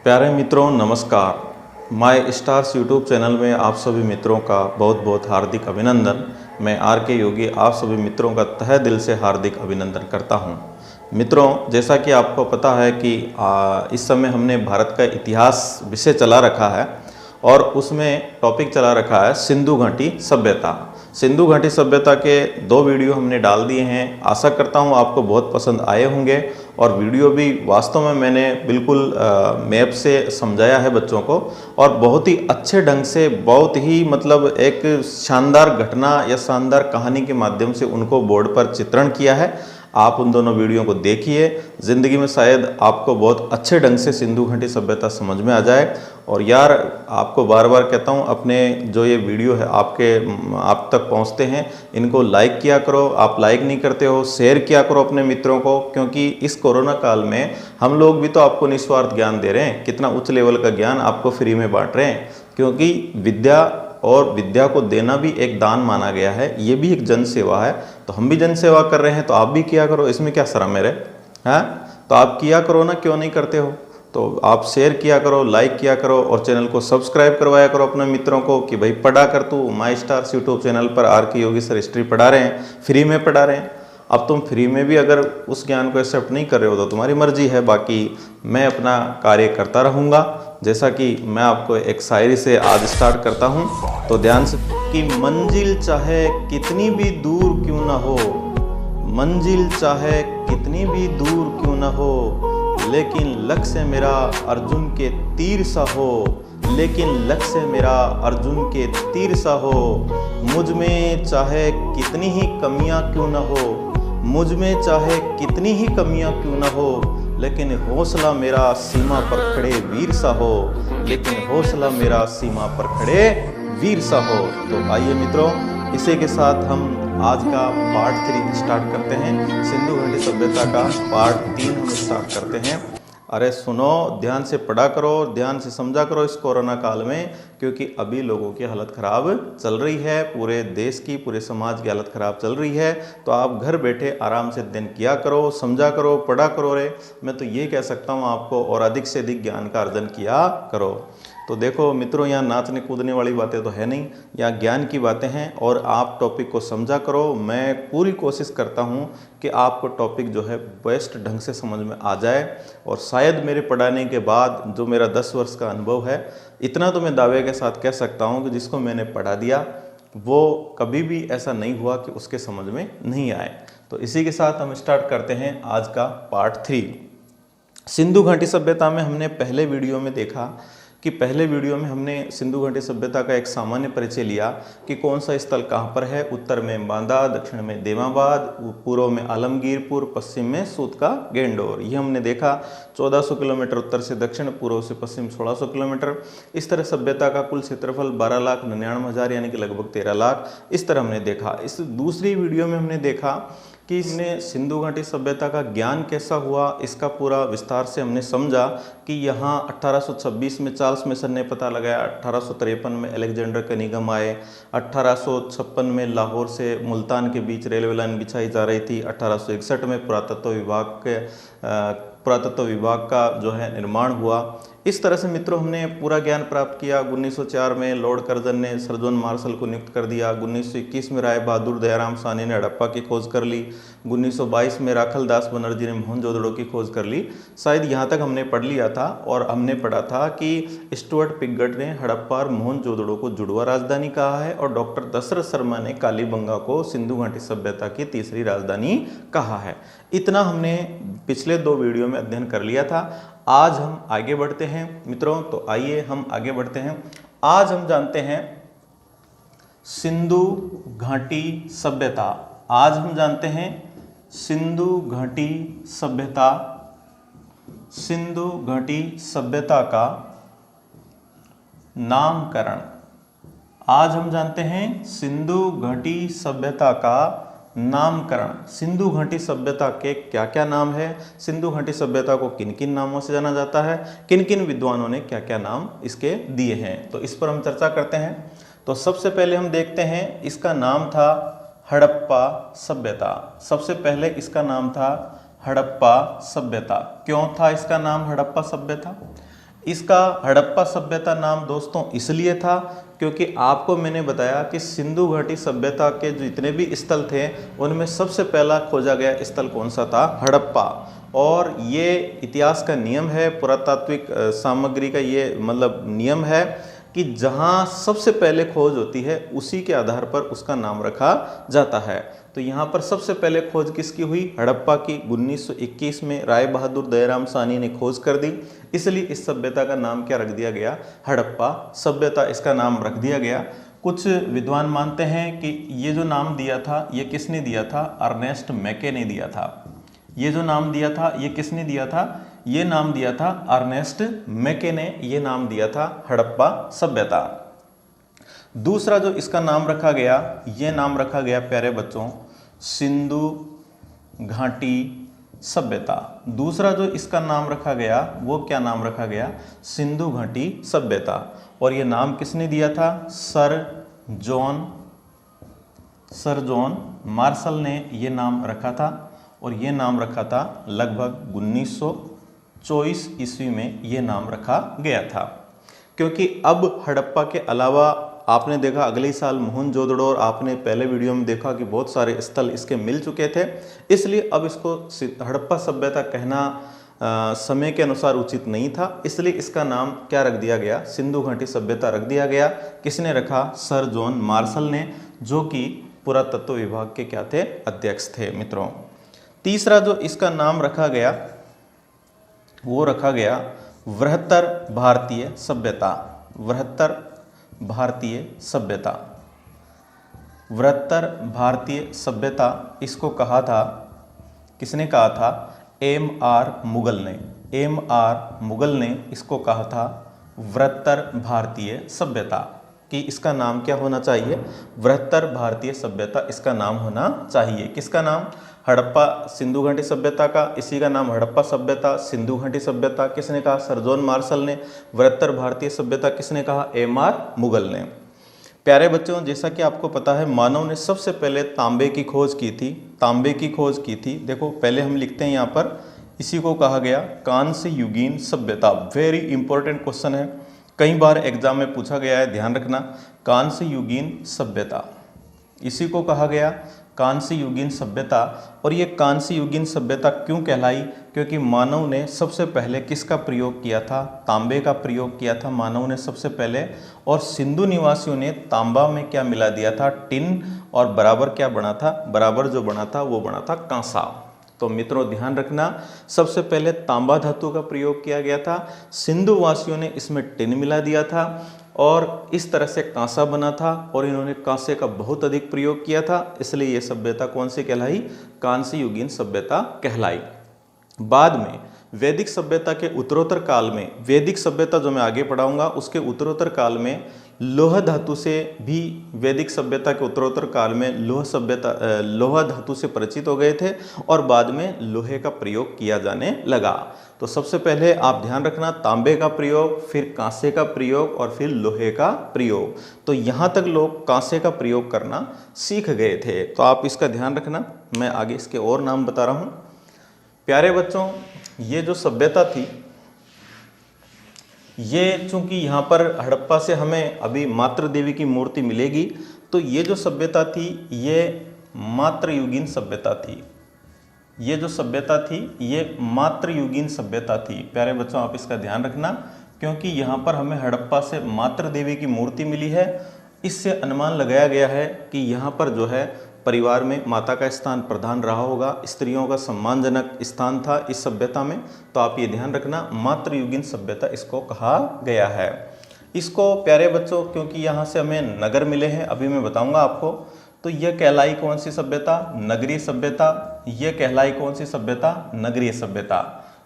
प्यारे मित्रों नमस्कार। माय स्टार्स यूट्यूब चैनल में आप सभी मित्रों का बहुत बहुत हार्दिक अभिनंदन। मैं आर के योगी आप सभी मित्रों का तहे दिल से हार्दिक अभिनंदन करता हूं। मित्रों, जैसा कि आपको पता है कि इस समय हमने भारत का इतिहास विषय चला रखा है और उसमें टॉपिक चला रखा है सिंधु घाटी सभ्यता। सिंधु घाटी सभ्यता के 2 वीडियो हमने डाल दिए हैं। आशा करता हूं आपको बहुत पसंद आए होंगे और वीडियो भी वास्तव में मैंने बिल्कुल मैप से समझाया है बच्चों को और बहुत ही अच्छे ढंग से, बहुत ही मतलब एक शानदार घटना या शानदार कहानी के माध्यम से उनको बोर्ड पर चित्रण किया है। आप उन दोनों वीडियो को देखिए, ज़िंदगी में शायद आपको बहुत अच्छे ढंग से सिंधु घाटी सभ्यता समझ में आ जाए। और यार, आपको बार बार कहता हूँ, अपने जो ये वीडियो है आप तक पहुँचते हैं, इनको लाइक किया करो। आप लाइक नहीं करते हो, शेयर किया करो अपने मित्रों को, क्योंकि इस कोरोना काल में हम लोग भी तो आपको निस्वार्थ ज्ञान दे रहे हैं। कितना उच्च लेवल का ज्ञान आपको फ्री में बांट रहे हैं, क्योंकि विद्या को देना भी एक दान माना गया है। ये भी एक जन सेवा है। तो हम भी जन सेवा कर रहे हैं, तो आप भी किया करो। इसमें क्या शर्म है रे? हैं? तो आप किया करो ना, क्यों नहीं करते हो? तो आप शेयर किया करो, लाइक किया करो और चैनल को सब्सक्राइब करवाया करो अपने मित्रों को कि भाई पढ़ा कर तू। माय स्टार्स यूट्यूब चैनल पर आर के योगी सर हिस्ट्री पढ़ा रहे हैं, फ्री में पढ़ा रहे हैं। अब तुम फ्री में भी अगर उस ज्ञान को एक्सेप्ट नहीं कर रहे हो तो तुम्हारी मर्जी है। बाकी मैं अपना कार्य करता रहूँगा। जैसा कि मैं आपको एक शायरी से आज स्टार्ट करता हूँ, तो ध्यान से कि मंजिल चाहे कितनी भी दूर क्यों ना हो, मंजिल चाहे कितनी भी दूर क्यों ना हो, लेकिन लक्ष्य मेरा अर्जुन के तीर सा हो, लेकिन लक्ष्य मेरा अर्जुन के तीर सा हो। मुझ में चाहे कितनी ही कमियां क्यों न हो, मुझ में चाहे कितनी ही कमियां क्यों न हो, लेकिन हौसला मेरा सीमा पर खड़े वीर सा हो, लेकिन हौसला मेरा सीमा पर खड़े वीर सा हो। तो आइए मित्रों, इसी के साथ हम आज का पार्ट 3 स्टार्ट करते हैं। सिंधु घाटी सभ्यता का पार्ट 3 हम स्टार्ट करते हैं। अरे सुनो, ध्यान से पढ़ा करो, ध्यान से समझा करो इस कोरोना काल में, क्योंकि अभी लोगों की हालत ख़राब चल रही है। पूरे देश की, पूरे समाज की हालत ख़राब चल रही है। तो आप घर बैठे आराम से अध्ययन किया करो, समझा करो, पढ़ा करो। रे मैं तो ये कह सकता हूँ आपको, और अधिक से अधिक ज्ञान का अर्जन किया करो। तो देखो मित्रों, यहाँ नाचने कूदने वाली बातें तो है नहीं, यहाँ ज्ञान की बातें हैं और आप टॉपिक को समझा करो। मैं पूरी कोशिश करता हूँ कि आपको टॉपिक जो है बेस्ट ढंग से समझ में आ जाए। और शायद मेरे पढ़ाने के बाद जो मेरा 10 वर्ष का अनुभव है, इतना तो मैं दावे के साथ कह सकता हूँ कि जिसको मैंने पढ़ा दिया वो कभी भी ऐसा नहीं हुआ कि उसके समझ में नहीं आए। तो इसी के साथ हम स्टार्ट करते हैं आज का पार्ट 3। सिंधु घाटी सभ्यता में हमने पहले वीडियो में देखा कि पहले वीडियो में हमने सिंधु घाटी सभ्यता का एक सामान्य परिचय लिया कि कौन सा स्थल कहाँ पर है। उत्तर में बांदा, दक्षिण में देमाबाद, पूर्व में आलमगीरपुर, पश्चिम में सूत का गेंडोर। ये हमने देखा। 1400 किलोमीटर उत्तर से दक्षिण, पूर्व से पश्चिम 1600 किलोमीटर। इस तरह सभ्यता का कुल क्षेत्रफल 12,99,000 यानी कि लगभग 13 लाख। इस तरह हमने देखा। इस दूसरी वीडियो में हमने देखा कि इसने सिंधु घाटी सभ्यता का ज्ञान कैसा हुआ, इसका पूरा विस्तार से हमने समझा कि यहाँ 1826 में चार्ल्स मेसन ने पता लगाया, 1853 में अलेक्जेंडर कनिंघम आए, 1856 में लाहौर से मुल्तान के बीच रेलवे लाइन बिछाई जा रही थी, 1861 में पुरातत्व विभाग का जो है निर्माण हुआ। इस तरह से मित्रों हमने पूरा ज्ञान प्राप्त किया। 1904 में लॉर्ड कर्जन ने सर जॉन मार्शल को नियुक्त कर दिया। 1921 में राय बहादुर दयाराम साहनी ने हड़प्पा की खोज कर ली। 1922 में राखल दास बनर्जी ने मोहनजोदड़ो की खोज कर ली। शायद यहाँ तक हमने पढ़ लिया था और हमने पढ़ा था कि स्टुअर्ट पिगट ने हड़प्पा और मोहनजोदड़ो को जुड़वा राजधानी कहा है और डॉक्टर दशरथ शर्मा ने कालीबंगा को सिंधु घाटी सभ्यता की तीसरी राजधानी कहा है। इतना हमने पिछले 2 वीडियो में अध्ययन कर लिया था। आज हम आगे बढ़ते हैं मित्रों। तो आइए हम आगे बढ़ते हैं। आज हम जानते हैं सिंधु घाटी सभ्यता। आज हम जानते हैं सिंधु घाटी सभ्यता। सिंधु घाटी सभ्यता का नामकरण। आज हम जानते हैं सिंधु घाटी सभ्यता का नामकरण। सिंधु घाटी सभ्यता के क्या क्या नाम है, सिंधु घाटी सभ्यता को किन किन नामों से जाना जाता है, किन किन विद्वानों ने क्या क्या नाम इसके दिए हैं, तो इस पर हम चर्चा करते हैं। तो सबसे पहले हम देखते हैं, इसका नाम था हड़प्पा सभ्यता। सबसे पहले इसका नाम था हड़प्पा सभ्यता। क्यों था इसका नाम हड़प्पा सभ्यता? इसका हड़प्पा सभ्यता नाम दोस्तों इसलिए था क्योंकि आपको मैंने बताया कि सिंधु घाटी सभ्यता के जितने भी स्थल थे उनमें सबसे पहला खोजा गया स्थल कौन सा था, हड़प्पा। और ये इतिहास का नियम है, पुरातात्विक सामग्री का ये मतलब नियम है कि जहाँ सबसे पहले खोज होती है उसी के आधार पर उसका नाम रखा जाता है। तो यहाँ पर सबसे पहले खोज किसकी हुई, हड़प्पा की। 1921 में राय बहादुर दयाराम साहनी ने खोज कर दी, इसलिए इस सभ्यता का नाम क्या रख दिया गया, हड़प्पा सभ्यता इसका नाम रख दिया गया। कुछ विद्वान मानते हैं कि ये जो नाम दिया था ये किसने दिया था, अर्नेस्ट मैके ने दिया था। ये जो नाम दिया था ये किसने दिया था, ये नाम दिया था अर्नेस्ट मैके ने, ये नाम दिया था हड़प्पा सभ्यता। दूसरा जो इसका नाम रखा गया, ये नाम रखा गया प्यारे बच्चों सिंधु घाटी सभ्यता। दूसरा जो इसका नाम रखा गया वो क्या नाम रखा गया, सिंधु घाटी सभ्यता। और ये नाम किसने दिया था, सर जॉन मार्शल ने ये नाम रखा था। और ये नाम रखा था लगभग 1924 ईस्वी में ये नाम रखा गया था। क्योंकि अब हड़प्पा के अलावा आपने देखा अगले साल मोहनजोदड़ो, और आपने पहले वीडियो में देखा कि बहुत सारे स्थल इसके मिल चुके थे, इसलिए अब इसको हड़प्पा सभ्यता कहना समय के अनुसार उचित नहीं था, इसलिए इसका नाम क्या रख दिया गया, सिंधु घाटी सभ्यता रख दिया गया। किसने रखा, सर जॉन मार्शल ने, जो कि पुरातत्व विभाग के क्या थे, अध्यक्ष थे मित्रों। तीसरा जो इसका नाम रखा गया वो रखा गया बृहत्तर भारतीय सभ्यता। बृहत्तर भारतीय सभ्यता, बृहत्तर भारतीय सभ्यता इसको कहा था, किसने कहा था, M.R. मुगल ने। M.R. मुगल ने इसको कहा था बृहत्तर भारतीय सभ्यता, कि इसका नाम क्या होना चाहिए, बृहत्तर भारतीय सभ्यता इसका नाम होना चाहिए। किसका नाम, हड़प्पा सिंधु घाटी सभ्यता का, इसी का नाम हड़प्पा सभ्यता सिंधु घाटी सभ्यता। किसने कहा, सर जॉन मार्शल ने। बृहत्तर भारतीय सभ्यता किसने कहा, M.R. मुगल ने। प्यारे बच्चों, जैसा कि आपको पता है मानव ने सबसे पहले तांबे की खोज की थी, तांबे की खोज की थी। देखो पहले हम लिखते हैं यहाँ पर, इसी को कहा गया कांस्य युगीन सभ्यता। वेरी इंपॉर्टेंट क्वेश्चन है, कई बार एग्जाम में पूछा गया है, ध्यान रखना। कांस्य युगीन सभ्यता, इसी को कहा गया कांस्य युगीन सभ्यता। और ये कांस्य युगीन सभ्यता क्यों कहलाई, क्योंकि मानव ने सबसे पहले किसका प्रयोग किया था, तांबे का प्रयोग किया था मानव ने सबसे पहले। और सिंधु निवासियों ने तांबा में क्या मिला दिया था, टिन, और बराबर क्या बना था, बराबर जो बना था वो बना था कांसा। तो मित्रों ध्यान रखना, सबसे पहले तांबा धातु का प्रयोग किया गया था, सिंधु वासियों ने इसमें टिन मिला दिया था और इस तरह से कांसा बना था, और इन्होंने कांसे का बहुत अधिक प्रयोग किया था, इसलिए ये सभ्यता कौन सी कहलाई, कांस्य युगीन सभ्यता कहलाई। बाद में वैदिक सभ्यता के उत्तरोत्तर काल में, वैदिक सभ्यता जो मैं आगे पढ़ाऊंगा उसके उत्तरोत्तर काल में लोह धातु से भी, वैदिक सभ्यता के उत्तरोत्तर काल में लोह धातु से परिचित हो गए थे और बाद में लोहे का प्रयोग किया जाने लगा। तो सबसे पहले आप ध्यान रखना, तांबे का प्रयोग, फिर कांसे का प्रयोग और फिर लोहे का प्रयोग। तो यहाँ तक लोग कांसे का प्रयोग करना सीख गए थे, तो आप इसका ध्यान रखना। मैं आगे इसके और नाम बता रहा हूँ। प्यारे बच्चों, ये जो सभ्यता थी, ये चूंकि यहाँ पर हड़प्पा से हमें अभी मातृ देवी की मूर्ति मिलेगी, तो ये जो सभ्यता थी ये मातृयुगीन सभ्यता थी। ये जो सभ्यता थी ये मातृयुगीन सभ्यता थी। प्यारे बच्चों आप इसका ध्यान रखना, क्योंकि यहाँ पर हमें हड़प्पा से मातृ देवी की मूर्ति मिली है। इससे अनुमान लगाया गया है कि यहाँ पर जो है परिवार में माता का स्थान प्रधान रहा होगा, स्त्रियों का सम्मानजनक स्थान था इस सभ्यता में। तो आप ये ध्यान रखना, मातृयुगीन सभ्यता इसको कहा गया है। इसको प्यारे बच्चों, क्योंकि यहाँ से हमें नगर मिले हैं, अभी मैं बताऊंगा आपको, तो यह कहलाई कौन सी सभ्यता, नगरीय सभ्यता। यह कहलाई कौन सी सभ्यता, नगरीय सभ्यता।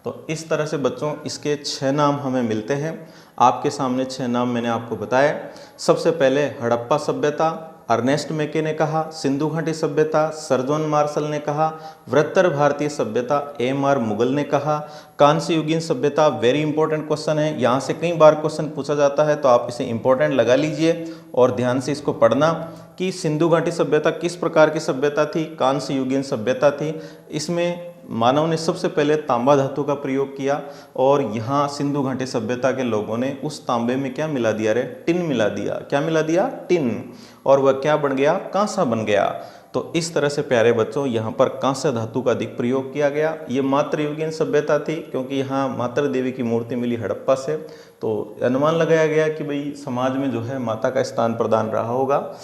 तो इस तरह से बच्चों इसके 6 नाम हमें मिलते हैं। आपके सामने 6 नाम मैंने आपको बताया। सबसे पहले हड़प्पा सभ्यता, अर्नेस्ट मैके ने कहा, सिंधु घाटी सभ्यता सर जॉन मार्शल ने कहा, बृहत्तर भारतीय सभ्यता M.R. मुगल ने कहा, कांस्य युगीन सभ्यता। वेरी इंपॉर्टेंट क्वेश्चन है, यहाँ से कई बार क्वेश्चन पूछा जाता है, तो आप इसे इंपॉर्टेंट लगा लीजिए और ध्यान से इसको पढ़ना कि सिंधु घाटी सभ्यता किस प्रकार की सभ्यता थी, कांस्य युगीन सभ्यता थी। इसमें मानव ने सबसे पहले तांबा धातु का प्रयोग किया और यहाँ सिंधु घाटी सभ्यता के लोगों ने उस तांबे में क्या मिला दिया रे, टिन मिला दिया। क्या मिला दिया? टिन। और वह क्या बन गया? कांसा बन गया। तो इस तरह से प्यारे बच्चों यहाँ पर कांस्य धातु का अधिक प्रयोग किया गया। ये मातृयुगीन सभ्यता थी क्योंकि यहाँ मातृ देवी की मूर्ति मिली हड़प्पा से, तो अनुमान लगाया गया कि भाई समाज में जो है माता का स्थान प्रदान रहा होगा।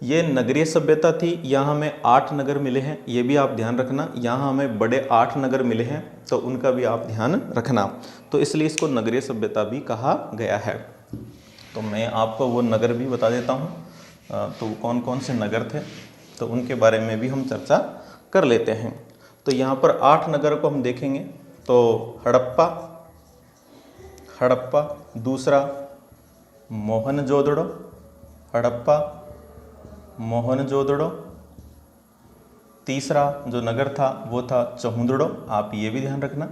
ये नगरीय सभ्यता थी। यहाँ हमें 8 नगर मिले हैं, ये भी आप ध्यान रखना। यहाँ हमें बड़े 8 नगर मिले हैं तो उनका भी आप ध्यान रखना। तो इसलिए इसको नगरीय सभ्यता भी कहा गया है। तो मैं आपको वो नगर भी बता देता हूँ। तो कौन कौन से नगर थे तो उनके बारे में भी हम चर्चा कर लेते हैं। तो यहाँ पर 8 नगर को हम देखेंगे। तो हड़प्पा, दूसरा मोहनजोदड़ो, हड़प्पा मोहनजोदड़ो। तीसरा जो नगर था वो था चहुंदड़ो, आप ये भी ध्यान रखना।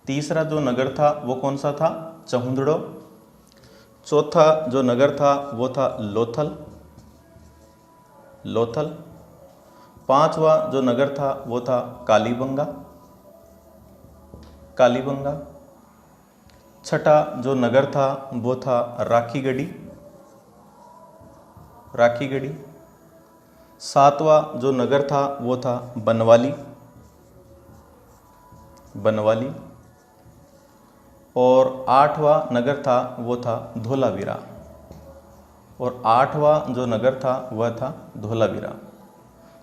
तीसरा जो नगर था वो कौन सा था? चहुंदड़ो। चौथा जो नगर था वो था लोथल। पांचवा जो नगर था वो था कालीबंगा। छठा जो नगर था वो था राखीगढ़ी। सातवां जो नगर था वो था बनवाली। और 8वां नगर था वो था धोलावीरा। और 8वां जो नगर था वह था धोलावीरा।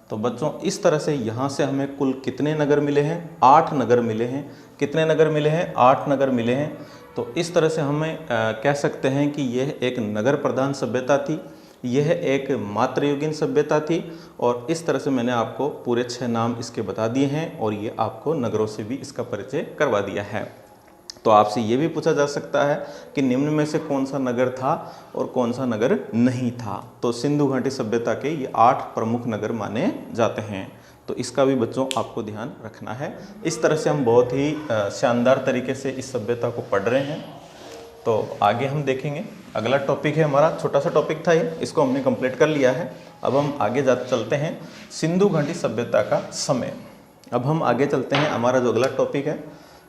तो बच्चों इस तरह से यहाँ से हमें कुल कितने नगर मिले हैं? 8 नगर मिले हैं। कितने नगर मिले हैं? 8 नगर मिले हैं। तो इस तरह से हमें कह सकते हैं कि यह एक नगर प्रधान सभ्यता थी, यह एक मातृयुगीन सभ्यता थी। और इस तरह से मैंने आपको पूरे 6 नाम इसके बता दिए हैं और ये आपको नगरों से भी इसका परिचय करवा दिया है। तो आपसे ये भी पूछा जा सकता है कि निम्न में से कौन सा नगर था और कौन सा नगर नहीं था। तो सिंधु घाटी सभ्यता के ये 8 प्रमुख नगर माने जाते हैं। तो इसका भी बच्चों आपको ध्यान रखना है। इस तरह से हम बहुत ही शानदार तरीके से इस सभ्यता को पढ़ रहे हैं। तो आगे हम देखेंगे। अगला टॉपिक है हमारा, छोटा सा टॉपिक था ये, इसको हमने कंप्लीट कर लिया है। अब हम आगे चलते हैं सिंधु घाटी सभ्यता का समय। अब हम आगे चलते हैं, हमारा जो अगला टॉपिक है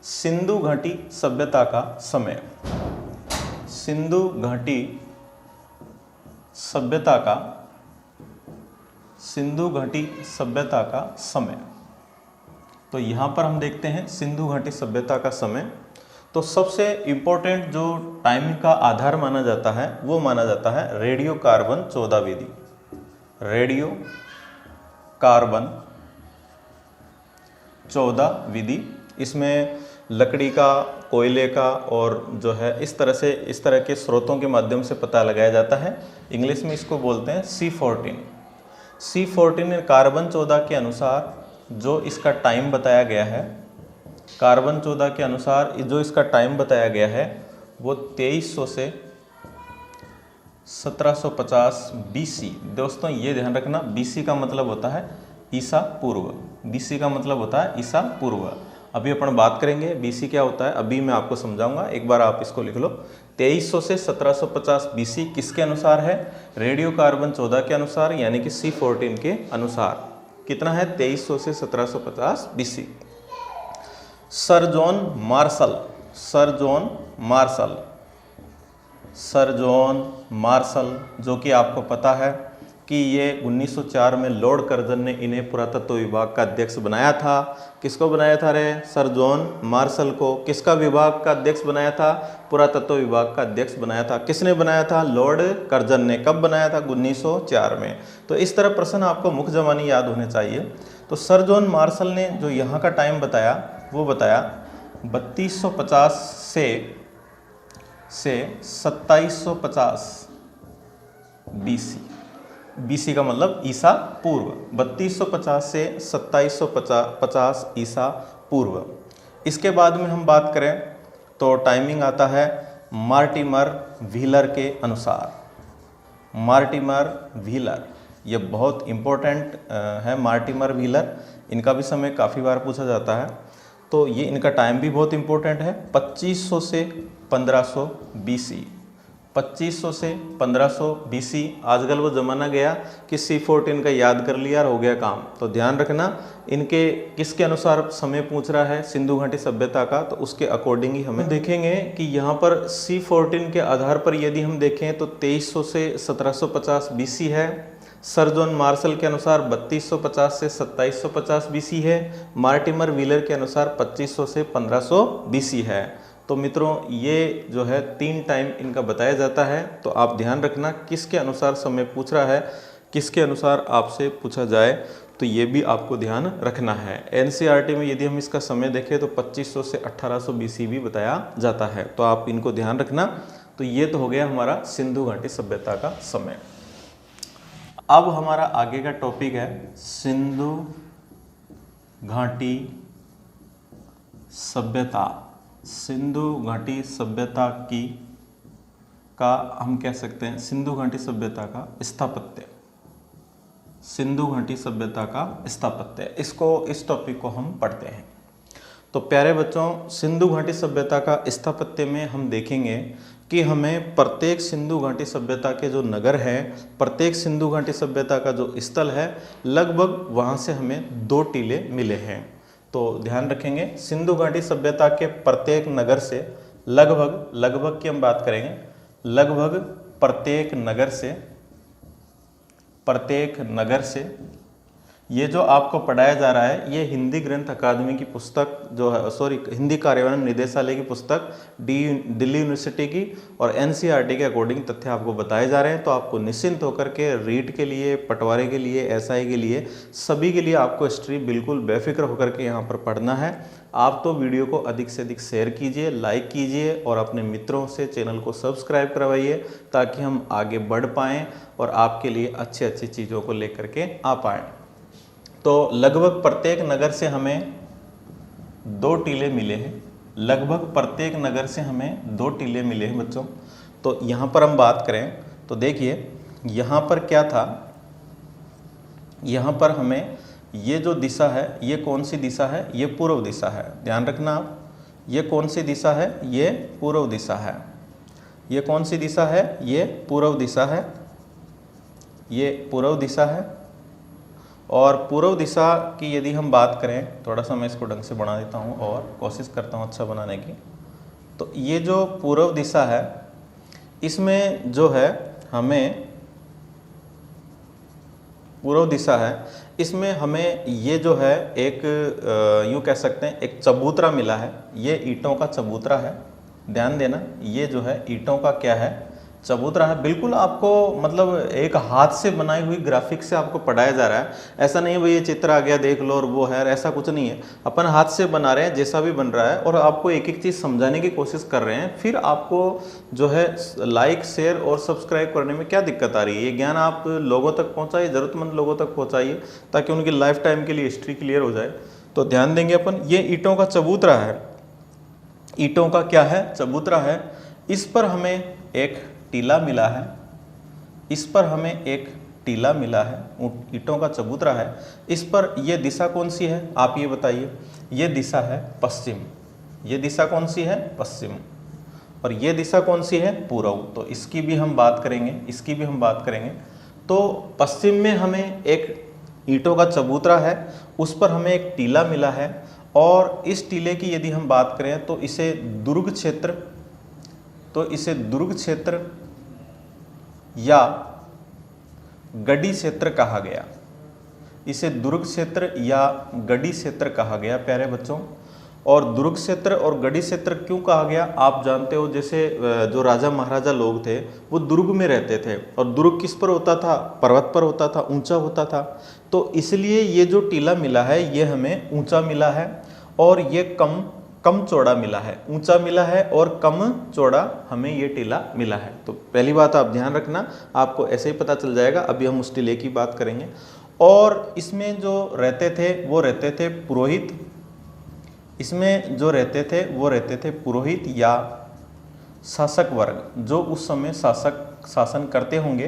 सिंधु घाटी सभ्यता का समय। सिंधु घाटी सभ्यता का समय। तो यहाँ पर हम देखते हैं सिंधु घाटी सभ्यता का समय। तो सबसे इम्पोर्टेंट जो टाइम का आधार माना जाता है वो माना जाता है रेडियो कार्बन 14 विधि। रेडियो कार्बन 14 विधि। इसमें लकड़ी का, कोयले का और जो है इस तरह के स्रोतों के माध्यम से पता लगाया जाता है। इंग्लिश में इसको बोलते हैं C14। C14 कार्बन 14 के अनुसार जो इसका टाइम बताया गया है, कार्बन 14 के अनुसार जो इसका टाइम बताया गया है वो 2300 से 1750 BC। दोस्तों ये ध्यान रखना, BC का मतलब होता है ईसा पूर्व। BC का मतलब होता है ईसा पूर्व। अभी अपन बात करेंगे BC क्या होता है, अभी मैं आपको समझाऊंगा। एक बार आप इसको लिख लो। 2300 से 1750 BC किसके अनुसार है? रेडियो कार्बन 14 के अनुसार, यानी कि C14 के अनुसार। कितना है? 2300 से 1750 BC। सर जॉन मार्शल जो कि आपको पता है कि ये 1904 में लॉर्ड कर्जन ने इन्हें पुरातत्व विभाग का अध्यक्ष बनाया था। किसको बनाया था रे? सर जॉन मार्शल को। किसका विभाग का अध्यक्ष बनाया था? पुरातत्व विभाग का अध्यक्ष बनाया था। किसने बनाया था? लॉर्ड कर्जन ने। कब बनाया था? 1904 में। तो इस तरह प्रश्न आपको मुख्य ज़बानी याद होने चाहिए। तो सर जॉन मार्शल ने जो यहाँ का टाइम बताया वो बताया 3250 से 2750 BC। BC का मतलब ईसा पूर्व। 3250 से 2750 ईसा पूर्व। इसके बाद में हम बात करें तो टाइमिंग आता है मार्टिमर व्हीलर के अनुसार। मार्टिमर व्हीलर ये बहुत इम्पोर्टेंट है। मार्टिमर व्हीलर, इनका भी समय काफ़ी बार पूछा जाता है। तो ये इनका टाइम भी बहुत इम्पोर्टेंट है। 2500 से 1500 BC। 2500 से 1500 BC। आजकल वो ज़माना गया कि C14 का याद कर लिया और हो गया काम। तो ध्यान रखना, इनके किसके अनुसार समय पूछ रहा है, सिंधु घाटी सभ्यता का, तो उसके अकॉर्डिंग ही हमें देखेंगे कि यहाँ पर C14 के आधार पर यदि हम देखें तो 2300 से 1750 BC है। सर जॉन मार्शल के अनुसार 3250 से 2750 BC है। मार्टिमर व्हीलर के अनुसार 2500 से 1500 BC है। तो मित्रों ये जो है 3 टाइम इनका बताया जाता है। तो आप ध्यान रखना किसके अनुसार समय पूछ रहा है, किसके अनुसार आपसे पूछा जाए, तो ये भी आपको ध्यान रखना है। NCERT में यदि हम इसका समय देखें तो 2500 से 1800 BC भी बताया जाता है। तो आप इनको ध्यान रखना। तो ये तो हो गया हमारा सिंधु घाटी सभ्यता का समय। अब हमारा आगे का टॉपिक है सिंधु घाटी सभ्यता। सिंधु घाटी सभ्यता का हम कह सकते हैं सिंधु घाटी सभ्यता का स्थापत्य। सिंधु घाटी सभ्यता का स्थापत्य, इस टॉपिक को हम पढ़ते हैं। तो प्यारे बच्चों, सिंधु घाटी सभ्यता का स्थापत्य में हम देखेंगे कि हमें प्रत्येक सिंधु घाटी सभ्यता के जो नगर हैं, प्रत्येक सिंधु घाटी सभ्यता का जो स्थल है, लगभग वहाँ से हमें 2 टीले मिले हैं। तो ध्यान रखेंगे, सिंधु घाटी सभ्यता के प्रत्येक नगर से लगभग की हम बात करेंगे, लगभग प्रत्येक नगर से ये जो आपको पढ़ाया जा रहा है, ये हिंदी ग्रंथ अकादमी की पुस्तक जो है, हिंदी कार्यान्वयन निदेशालय की पुस्तक, दिल्ली यूनिवर्सिटी की और NCERT के अकॉर्डिंग तथ्य आपको बताए जा रहे हैं। तो आपको निश्चिंत होकर के रीट के लिए, पटवारी के लिए, SI के लिए, सभी के लिए आपको हिस्ट्री बिल्कुल बेफिक्र होकर के यहाँ पर पढ़ना है। आप तो वीडियो को अधिक से अधिक शेयर कीजिए, लाइक कीजिए और अपने मित्रों से चैनल को सब्सक्राइब करवाइए, ताकि हम आगे बढ़ पाएँ और आपके लिए अच्छी अच्छी चीज़ों को लेकर के आ पाएँ। तो लगभग प्रत्येक नगर से हमें 2 टीले मिले हैं। लगभग प्रत्येक नगर से हमें 2 टीले मिले हैं बच्चों। तो यहाँ पर हम बात करें तो देखिए, यहाँ पर क्या था, यहाँ पर हमें ये जो दिशा है, ये कौन सी दिशा है, ये पूर्व दिशा है। ध्यान रखना आप, ये कौन सी दिशा है, ये पूर्व दिशा है। ये कौन सी दिशा है, ये पूर्व दिशा है। ये पूर्व दिशा है। और पूर्व दिशा की यदि हम बात करें, थोड़ा सा मैं इसको ढंग से बना देता हूँ और कोशिश करता हूँ अच्छा बनाने की। तो ये जो पूर्व दिशा है, इसमें जो है हमें पूर्व दिशा है, इसमें हमें ये जो है एक यूँ कह सकते हैं एक चबूतरा मिला है। ये ईंटों का चबूतरा है। ध्यान देना, ये जो है ईंटों का क्या है, चबूतरा है। बिल्कुल आपको मतलब एक हाथ से बनाई हुई ग्राफिक से आपको पढ़ाया जा रहा है। ऐसा नहीं है भाई ये चित्र आ गया देख लो और वो है, ऐसा कुछ नहीं है। अपन हाथ से बना रहे हैं, जैसा भी बन रहा है, और आपको एक एक चीज़ समझाने की कोशिश कर रहे हैं। फिर आपको जो है लाइक, शेयर और सब्सक्राइब करने में क्या दिक्कत आ रही है। ये ज्ञान आप लोगों तक पहुँचाइए, ज़रूरतमंद लोगों तक पहुँचाइए, ताकि उनकी लाइफ टाइम के लिए हिस्ट्री क्लियर हो जाए। तो ध्यान देंगे अपन, ये ईंटों का चबूतरा है। ईंटों का क्या है, चबूतरा है। इस पर हमें एक टीला मिला है। इस पर हमें एक टीला मिला है, ईंटों का चबूतरा है। इस पर ये दिशा कौन सी है, आप ये बताइए। ये दिशा है पश्चिम। ये दिशा कौन सी है, पश्चिम। और ये दिशा कौन सी है, पूर्व। तो इसकी भी हम बात करेंगे, इसकी भी हम बात करेंगे। तो पश्चिम में हमें एक ईंटों का चबूतरा है, उस पर हमें एक टीला मिला है। और इस टीले की यदि हम बात करें तो इसे दुर्ग क्षेत्र या गढ़ी क्षेत्र कहा गया। इसे दुर्ग क्षेत्र या गढ़ी क्षेत्र कहा गया प्यारे बच्चों। और दुर्ग क्षेत्र और गढ़ी क्षेत्र क्यों कहा गया, आप जानते हो, जैसे जो राजा महाराजा लोग थे वो दुर्ग में रहते थे, और दुर्ग किस पर होता था, पर्वत पर होता था, ऊंचा होता था। तो इसलिए ये जो टीला मिला है ये हमें ऊंचा मिला है, और ये कम चौड़ा मिला है। ऊंचा मिला है और कम चौड़ा हमें ये टीला मिला है। तो पहली बात आप ध्यान रखना, आपको ऐसे ही पता चल जाएगा। अभी हम उस टीले की बात करेंगे। और इसमें जो रहते थे वो रहते थे पुरोहित। इसमें जो रहते थे वो रहते थे पुरोहित या शासक वर्ग, जो उस समय शासन करते होंगे,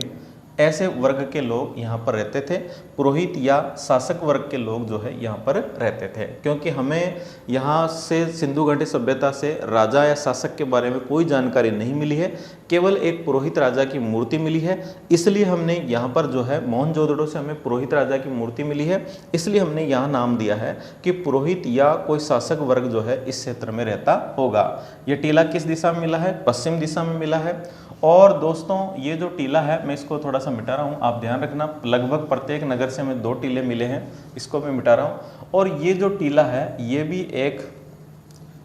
ऐसे वर्ग के लोग यहाँ पर रहते थे। पुरोहित या शासक वर्ग के लोग जो है यहाँ पर रहते थे। क्योंकि हमें यहाँ से सिंधु घाटी सभ्यता से राजा या शासक के बारे में कोई जानकारी नहीं मिली है, केवल एक पुरोहित राजा की मूर्ति मिली है। इसलिए हमने यहाँ पर जो है मोहनजोदड़ो से हमें पुरोहित राजा की मूर्ति मिली है, इसलिए हमने यहाँ नाम दिया है कि पुरोहित या कोई शासक वर्ग जो है इस क्षेत्र में रहता होगा। ये टीला किस दिशा में मिला है? पश्चिम दिशा में मिला है। और दोस्तों ये जो टीला है, मैं इसको थोड़ा सा मिटा रहा हूँ, आप ध्यान रखना, लगभग प्रत्येक नगर से हमें 2 टीले मिले हैं, इसको मैं मिटा रहा हूँ। और ये जो टीला है ये भी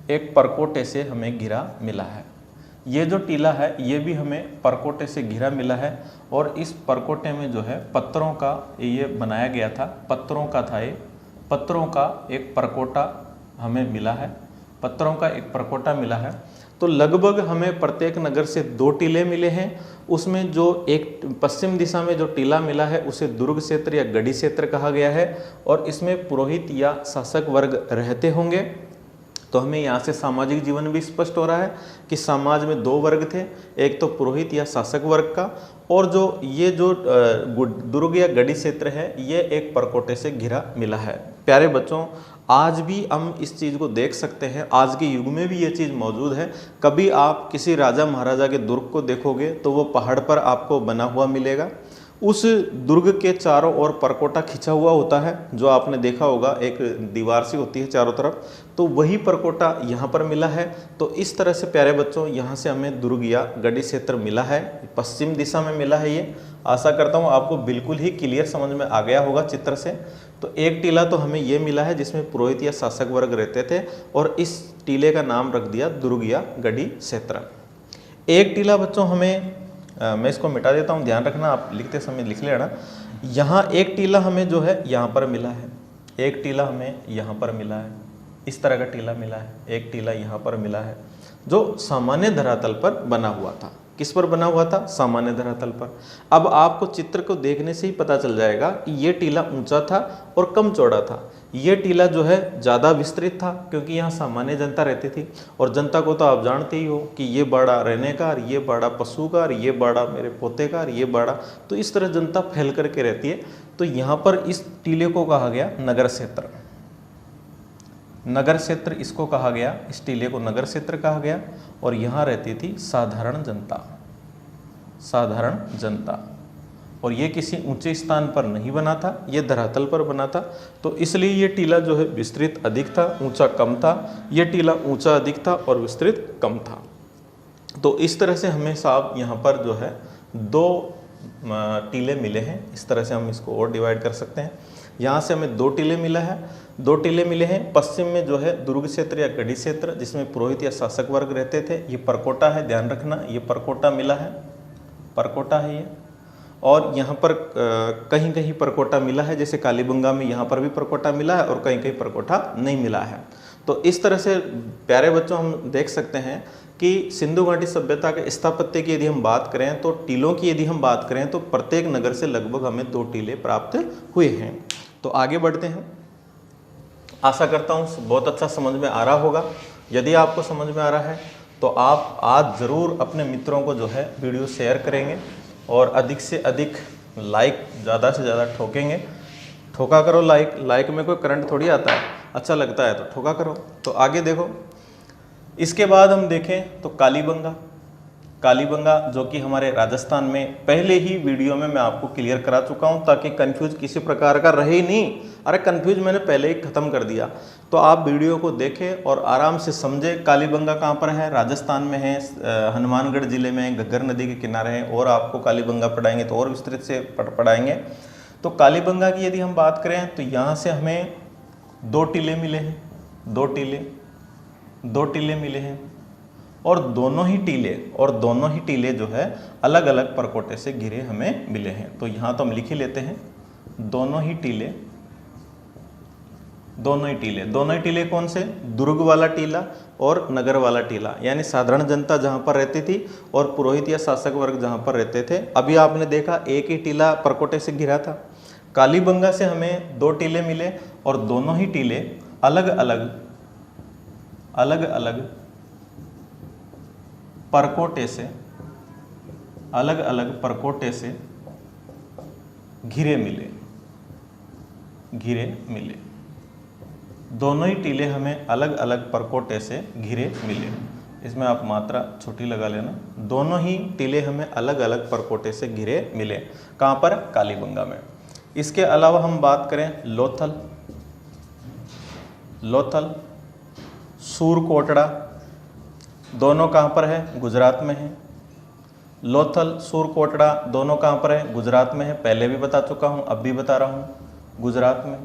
एक परकोटे से हमें घिरा मिला है। ये जो टीला है ये भी हमें परकोटे से घिरा मिला है। और इस परकोटे में जो है पत्थरों का ये बनाया गया था, पत्थरों का था ये, पत्थरों का एक परकोटा हमें मिला है, पत्थरों का एक परकोटा मिला है। तो लगभग हमें प्रत्येक नगर से 2 टीले मिले हैं। उसमें जो एक पश्चिम दिशा में जो टीला मिला है उसे दुर्ग क्षेत्र या गढ़ी क्षेत्र कहा गया है। और इसमें पुरोहित या शासक वर्ग रहते होंगे। तो हमें यहाँ से सामाजिक जीवन भी स्पष्ट हो रहा है कि समाज में 2 वर्ग थे, एक तो पुरोहित या शासक वर्ग का, और जो ये जो दुर्ग या गढ़ी क्षेत्र है ये एक परकोटे से घिरा मिला है। प्यारे बच्चों, आज भी हम इस चीज़ को देख सकते हैं, आज के युग में भी ये चीज़ मौजूद है। कभी आप किसी राजा महाराजा के दुर्ग को देखोगे तो वो पहाड़ पर आपको बना हुआ मिलेगा। उस दुर्ग के चारों ओर परकोटा खिंचा हुआ होता है, जो आपने देखा होगा, एक दीवार सी होती है चारों तरफ, तो वही परकोटा यहाँ पर मिला है। तो इस तरह से प्यारे बच्चों यहाँ से हमें दुर्ग या गढ़ी क्षेत्र मिला है, पश्चिम दिशा में मिला है। ये आशा करता हूँ आपको बिल्कुल ही क्लियर समझ में आ गया होगा चित्र से। तो एक टीला तो हमें ये मिला है जिसमें पुरोहित या शासक वर्ग रहते थे, और इस टीले का नाम रख दिया दुर्ग या गढ़ी क्षेत्र। एक टीला बच्चों हमें मैं इसको मिटा देता हूँ, ध्यान रखना, आप लिखते समय लिख लेना। यहाँ एक टीला हमें जो है यहाँ पर मिला है, एक टीला हमें यहाँ पर मिला है, इस तरह का टीला मिला है, एक टीला यहाँ पर मिला है, जो सामान्य धरातल पर बना हुआ था। किस पर बना हुआ था? सामान्य धरातल पर। अब आपको चित्र को देखने से ही पता चल जाएगा कि ये टीला ऊंचा था और कम चौड़ा था। ये टीला जो है ज़्यादा विस्तृत था क्योंकि यहाँ सामान्य जनता रहती थी, और जनता को तो आप जानते ही हो कि ये बाड़ा रहने का, ये बाड़ा पशु का, ये बाड़ा मेरे पोते का, ये बाड़ा, तो इस तरह जनता फैल करके रहती है। तो यहाँ पर इस टीले को कहा गया नगर क्षेत्र। नगर क्षेत्र इसको कहा गया, इस टीले को नगर क्षेत्र कहा गया। और यहाँ रहती थी साधारण जनता, साधारण जनता। और ये किसी ऊंचे स्थान पर नहीं बना था, ये धरातल पर बना था। तो इसलिए ये टीला जो है विस्तृत अधिक था, ऊंचा कम था। ये टीला ऊंचा अधिक था और विस्तृत कम था। तो इस तरह से हमें साहब यहाँ पर जो है 2 टीले मिले हैं। इस तरह से हम इसको और डिवाइड कर सकते हैं। यहाँ से हमें 2 टीले मिला है, 2 टीले मिले हैं। पश्चिम में जो है दुर्ग क्षेत्र या गढ़ी क्षेत्र, जिसमें पुरोहित या शासक वर्ग रहते थे। ये परकोटा है, ध्यान रखना, ये परकोटा मिला है, परकोटा है ये। और यहाँ पर कहीं कहीं परकोटा मिला है, जैसे कालीबंगा में यहाँ पर भी परकोटा मिला है, और कहीं कहीं परकोटा नहीं मिला है। तो इस तरह से प्यारे बच्चों हम देख सकते हैं कि सिंधु घाटी सभ्यता के स्थापत्य की यदि हम बात करें, तो टीलों की यदि हम बात करें, तो प्रत्येक नगर से लगभग हमें 2 टीले प्राप्त हुए हैं। तो आगे बढ़ते हैं। आशा करता हूँ बहुत अच्छा समझ में आ रहा होगा। यदि आपको समझ में आ रहा है तो आप आज ज़रूर अपने मित्रों को जो है वीडियो शेयर करेंगे, और अधिक से अधिक लाइक ज़्यादा से ज़्यादा ठोकेंगे। ठोका करो लाइक, लाइक में कोई करंट थोड़ी आता है, अच्छा लगता है तो ठोका करो। तो आगे देखो, इसके बाद हम देखें तो कालीबंगा। कालीबंगा जो कि हमारे राजस्थान में, पहले ही वीडियो में मैं आपको क्लियर करा चुका हूं ताकि कंफ्यूज किसी प्रकार का रहे ही नहीं। अरे कंफ्यूज मैंने पहले ही ख़त्म कर दिया। तो आप वीडियो को देखें और आराम से समझें कालीबंगा कहाँ पर है। राजस्थान में है, हनुमानगढ़ जिले में, घग्गर नदी के किनारे है। और आपको कालीबंगा पढ़ाएंगे तो और विस्तृत से पढ़ाएंगे। तो कालीबंगा की यदि हम बात करें तो यहाँ से हमें 2 टीले मिले हैं, 2 टीले मिले हैं। और दोनों ही टीले जो है अलग अलग परकोटे से घिरे हमें मिले हैं। तो यहाँ तो हम लिख ही लेते हैं, दोनों ही टीले कौन से? दुर्ग वाला टीला और नगर वाला टीला, यानी साधारण जनता जहाँ पर रहती थी और पुरोहित या शासक वर्ग जहाँ पर रहते थे। अभी आपने देखा एक ही टीला परकोटे से घिरा था। कालीबंगा से हमें 2 टीले मिले और दोनों ही टीले अलग अलग परकोटे से घिरे मिले, घिरे मिले। दोनों ही टीले हमें अलग अलग परकोटे से घिरे मिले। इसमें आप मात्रा छोटी लगा लेना। दोनों ही टीले हमें अलग अलग परकोटे से घिरे मिले। कहाँ पर? कालीबंगा में। इसके अलावा हम बात करें लोथल, लोथल, सूरकोटड़ा, दोनों कहाँ पर है? गुजरात में है। लोथल, सूरकोटड़ा दोनों कहाँ पर है? गुजरात में है। पहले भी बता चुका हूँ, अब भी बता रहा हूँ, गुजरात में।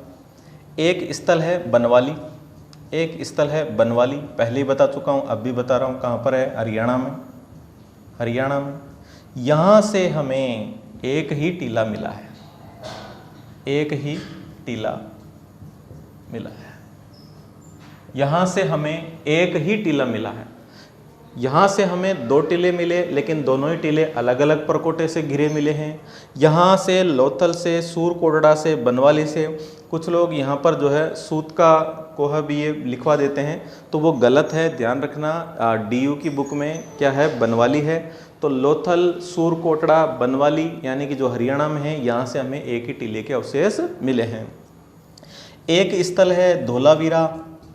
एक स्थल है बनवाली, एक स्थल है बनवाली, पहले ही बता चुका हूँ, अब भी बता रहा हूँ, कहाँ पर है? हरियाणा में, हरियाणा में। यहाँ से हमें एक ही टीला मिला है, एक ही टीला मिला है। यहाँ से हमें एक ही टीला मिला है। यहाँ से हमें दो टीले मिले, लेकिन दोनों ही टीले अलग अलग परकोटे से घिरे मिले हैं। यहाँ से लोथल से, सूरकोटड़ा से, बनवाली से, कुछ लोग यहाँ पर जो है सूत का कोहा भी ये लिखवा देते हैं, तो वो गलत है, ध्यान रखना। डीयू की बुक में क्या है? बनवाली है। तो लोथल, सूरकोटड़ा, बनवाली यानी कि जो हरियाणा में है, यहाँ से हमें एक ही टीले के अवशेष मिले हैं। एक स्थल है धोलावीरा,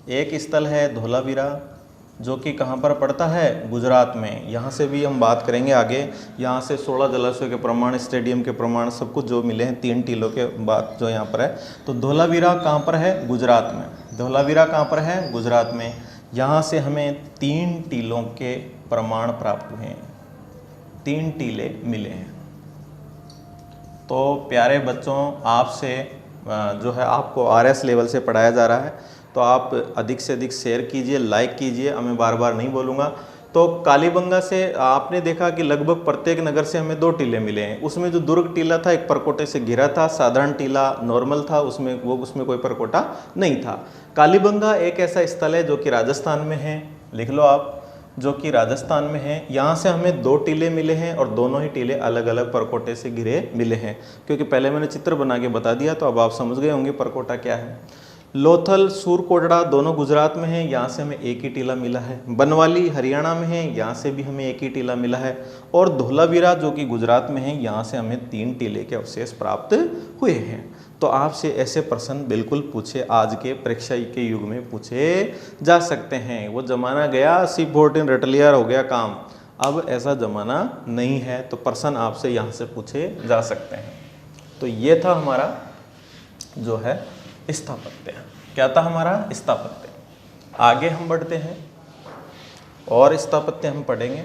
एक स्थल है धोलावीरा, जो कि कहाँ पर पड़ता है? गुजरात में। यहाँ से भी हम बात करेंगे आगे। यहाँ से 16 जलाशयों के प्रमाण, स्टेडियम के प्रमाण, सब कुछ जो मिले हैं 3 टीलों के बाद जो यहाँ पर है। तो धोलावीरा कहाँ पर है? गुजरात में। धोलावीरा कहाँ पर है? गुजरात में। यहाँ से हमें 3 टीलों के प्रमाण प्राप्त हुए हैं, 3 टीले मिले हैं। तो प्यारे बच्चों, आपसे जो है आपको RS लेवल से पढ़ाया जा रहा है, तो आप अधिक से अधिक शेयर कीजिए, लाइक कीजिए। अब मैं बार बार नहीं बोलूँगा। तो कालीबंगा से आपने देखा कि लगभग प्रत्येक नगर से हमें 2 टीले मिले हैं। उसमें जो दुर्ग टीला था एक परकोटे से घिरा था, साधारण टीला नॉर्मल था, उसमें कोई परकोटा नहीं था। कालीबंगा एक ऐसा स्थल है जो कि राजस्थान में है, लिख लो आप, जो कि राजस्थान में है। यहाँ से हमें 2 टीले मिले हैं और दोनों ही टीले अलग अलग परकोटे से घिरे मिले हैं। क्योंकि पहले मैंने चित्र बना के बता दिया, तो अब आप समझ गए होंगे परकोटा क्या है। लोथल, सूरकोटड़ा दोनों गुजरात में हैं, यहाँ से हमें एक ही टीला मिला है। बनवाली हरियाणा में है, यहाँ से भी हमें एक ही टीला मिला है। और धोलावीरा जो कि गुजरात में है, यहाँ से हमें 3 टीले के अवशेष प्राप्त हुए हैं। तो आपसे ऐसे प्रश्न बिल्कुल पूछे, आज के परीक्षा के युग में पूछे जा सकते हैं। वो ज़माना गया, C14 रट लिया, हो गया काम। अब ऐसा ज़माना नहीं है, तो प्रश्न आपसे यहाँ से पूछे जा सकते हैं। तो ये था हमारा जो है स्थापत्य। क्या था हमारा? स्थापत्य। आगे हम बढ़ते हैं और स्थापत्य हम पढ़ेंगे।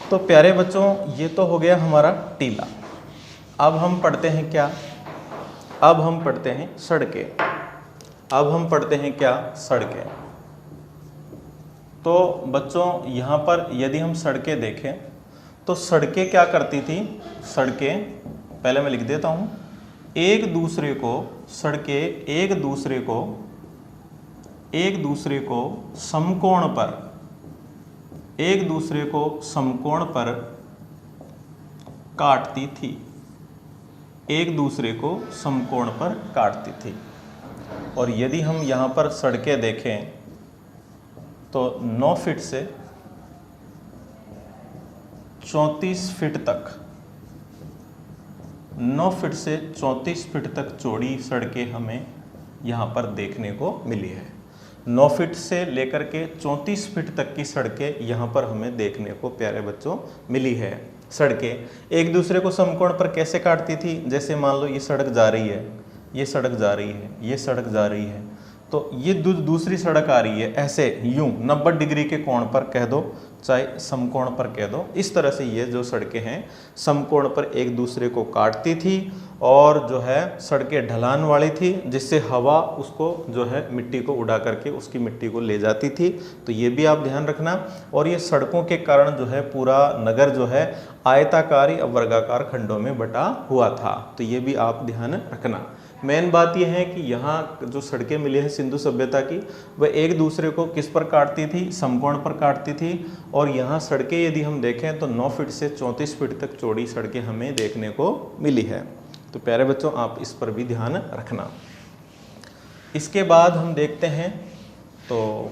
तो प्यारे बच्चों, ये तो हो गया हमारा टीला। अब हम पढ़ते हैं क्या? अब हम पढ़ते हैं सड़कें। अब हम पढ़ते हैं क्या? सड़कें। तो बच्चों, यहाँ पर यदि हम सड़कें देखें तो सड़कें क्या करती थी? सड़कें, पहले मैं लिख देता हूँ, एक दूसरे को, सड़कें एक दूसरे को समकोण पर, एक दूसरे को समकोण पर काटती थी, एक दूसरे को समकोण पर काटती थी। और यदि हम यहाँ पर सड़कें देखें तो 9 फीट से 34 फीट तक, 9 फीट से 34 फीट तक चौड़ी सड़कें हमें यहाँ पर देखने को मिली है। 9 फीट से लेकर के 34 फीट तक की सड़कें यहाँ पर हमें देखने को प्यारे बच्चों मिली है। सड़कें एक दूसरे को समकोण पर कैसे काटती थी? जैसे मान लो ये सड़क जा रही है, ये सड़क जा रही है, ये सड़क जा रही है, तो ये दूसरी सड़क आ रही है, ऐसे यूं 90 डिग्री के कोण पर कह दो, चाहे समकोण पर कह दो। इस तरह से ये जो सड़कें हैं समकोण पर एक दूसरे को काटती थी और जो है सड़कें ढलान वाली थी, जिससे हवा उसको जो है मिट्टी को उड़ा करके उसकी मिट्टी को ले जाती थी। तो ये भी आप ध्यान रखना। और ये सड़कों के कारण जो है पूरा नगर जो है आयताकार या वर्गाकार खंडों में बटा हुआ था। तो ये भी आप ध्यान रखना। मेन बात यह है कि यहाँ जो सड़कें मिली हैं सिंधु सभ्यता की, वह एक दूसरे को किस पर काटती थी? समकोण पर काटती थी। और यहाँ सड़कें यदि हम देखें तो 9 फीट से 34 फीट तक चौड़ी सड़कें हमें देखने को मिली है। तो प्यारे बच्चों, आप इस पर भी ध्यान रखना। इसके बाद हम देखते हैं, तो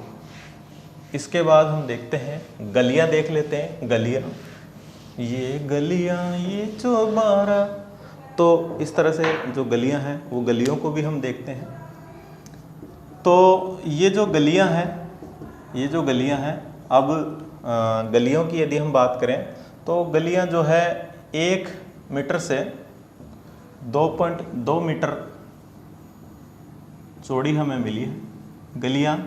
इसके बाद हम देखते हैं गलियाँ देख लेते हैं। गलियाँ, ये गलियाँ ये चौबारा, तो इस तरह से जो गलियां हैं वो गलियों को भी हम देखते हैं। तो ये जो गलियां हैं, अब गलियों की यदि हम बात करें तो गलियां जो है 1 मीटर से 2.2 मीटर चौड़ी हमें मिली है। गलियां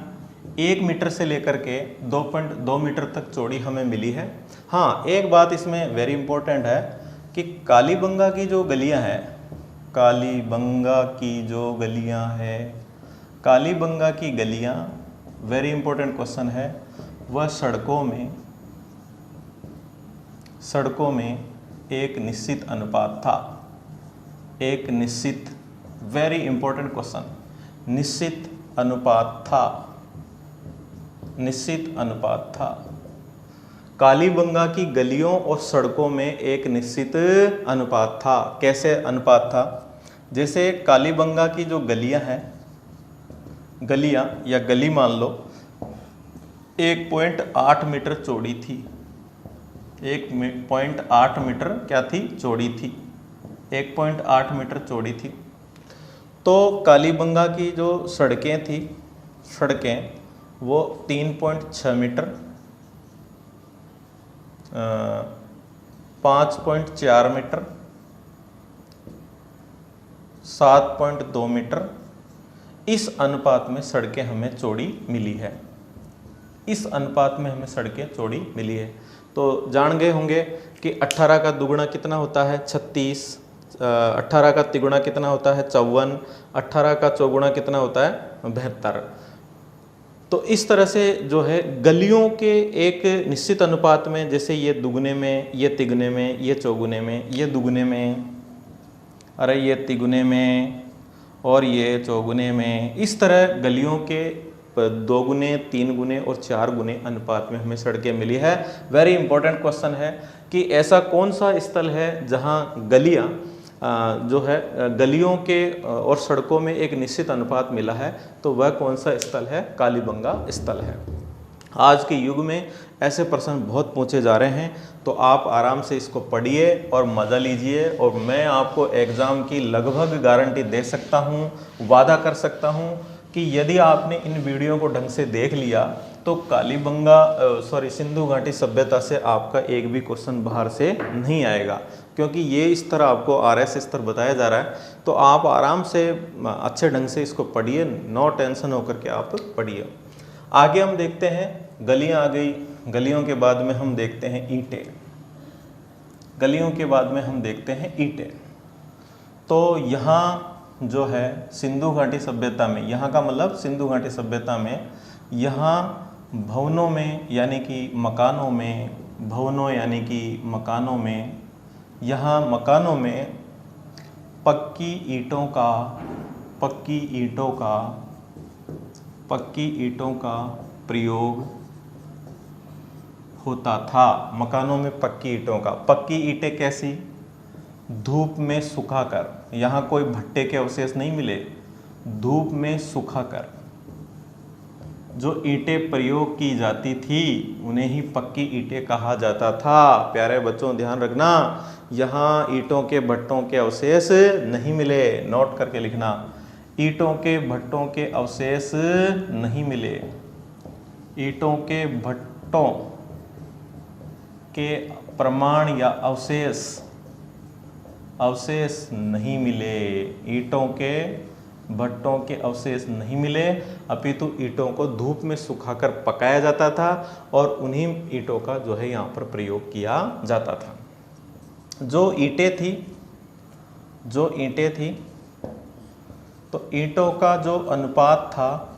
1 मीटर से लेकर के 2.2 मीटर तक चौड़ी हमें मिली है। हाँ, एक बात इसमें वेरी इंपॉर्टेंट है कि कालीबंगा की जो गलियां हैं, कालीबंगा की गलियां वेरी इंपॉर्टेंट क्वेश्चन है, वह सड़कों में एक निश्चित अनुपात था। एक निश्चित, वेरी इंपॉर्टेंट क्वेश्चन, निश्चित अनुपात था। कालीबंगा की गलियों और सड़कों में एक निश्चित अनुपात था। कैसे अनुपात था? जैसे कालीबंगा की जो गलियां हैं, गलियां या गली मान लो 1.8 मीटर चौड़ी थी। 1.8 मीटर क्या थी? चौड़ी थी। 1.8 मीटर चौड़ी थी। तो कालीबंगा की जो सड़कें वो 3.6 मीटर, 5.4 मीटर, 7.2 मीटर, इस अनुपात में सड़कें हमें चौड़ी मिली है। तो जान गए होंगे कि 18 का दुगुना कितना होता है? 36, 18 का तिगुना कितना होता है? 54, 18 का चौगुना कितना होता है? 72। तो इस तरह से जो है गलियों के एक निश्चित अनुपात में, जैसे ये दुगुने में, ये तिगुने में, ये चौगुने में, ये दुगुने में, अरे ये तिगुने में और ये चौगुने में, इस तरह गलियों के 2 गुने, 3 गुने और 4 गुने अनुपात में हमें सड़कें मिली है। वेरी इंपॉर्टेंट क्वेश्चन है कि ऐसा कौन सा स्थल है जहां गलियां जो है गलियों के और सड़कों में एक निश्चित अनुपात मिला है, तो वह कौन सा स्थल है? कालीबंगा स्थल है। आज के युग में ऐसे प्रश्न बहुत पूछे जा रहे हैं, तो आप आराम से इसको पढ़िए और मज़ा लीजिए। और मैं आपको एग्ज़ाम की लगभग गारंटी दे सकता हूँ, वादा कर सकता हूँ कि यदि आपने इन वीडियो को ढंग से देख लिया तो सिंधु घाटी सभ्यता से आपका एक भी क्वेश्चन बाहर से नहीं आएगा, क्योंकि ये इस तरह आपको RS स्तर बताया जा रहा है। तो आप आराम से अच्छे ढंग से इसको पढ़िए, नो टेंशन होकर के आप पढ़िए। आगे हम देखते हैं, गलियां आ गई, गलियों के बाद में हम देखते हैं ईंटें। तो यहाँ जो है सिंधु घाटी सभ्यता में, यहाँ का मतलब सिंधु घाटी सभ्यता में, यहाँ भवनों में यानी कि मकानों में, यहाँ मकानों में पक्की ईंटों का प्रयोग होता था। मकानों में पक्की ईंटें कैसी? धूप में सुखाकर, यहाँ कोई भट्टे के अवशेष नहीं मिले, धूप में सुखाकर जो ईंटें प्रयोग की जाती थी उन्हें ही पक्की ईंटें कहा जाता था। प्यारे बच्चों ध्यान रखना, यहाँ ईंटों के भट्टों के अवशेष नहीं मिले, नोट करके लिखना, ईंटों के भट्टों के अवशेष नहीं मिले, ईंटों के भट्टों के प्रमाण या अवशेष नहीं मिले, ईंटों के भट्टों के अवशेष नहीं मिले, अपितु ईंटों को धूप में सुखाकर पकाया जाता था और उन्हीं ईंटों का जो है यहाँ पर प्रयोग किया जाता था। जो ईंटें थी तो ईंटों का जो अनुपात था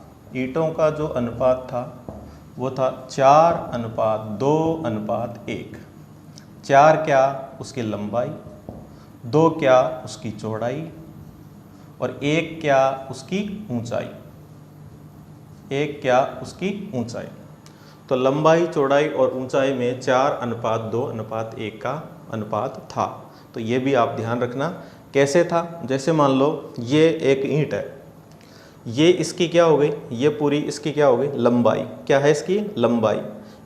वो था 4:2:1। 4 क्या? उसकी लंबाई, 2 क्या? उसकी चौड़ाई, और 1 क्या? उसकी ऊंचाई। तो लंबाई, चौड़ाई और ऊंचाई में 4:2:1 का अनुपात था। तो ये भी आप ध्यान रखना। कैसे था? जैसे मान लो ये एक ईंट है, ये इसकी क्या हो गई? ये पूरी इसकी क्या हो गई? लंबाई। क्या है इसकी? लंबाई।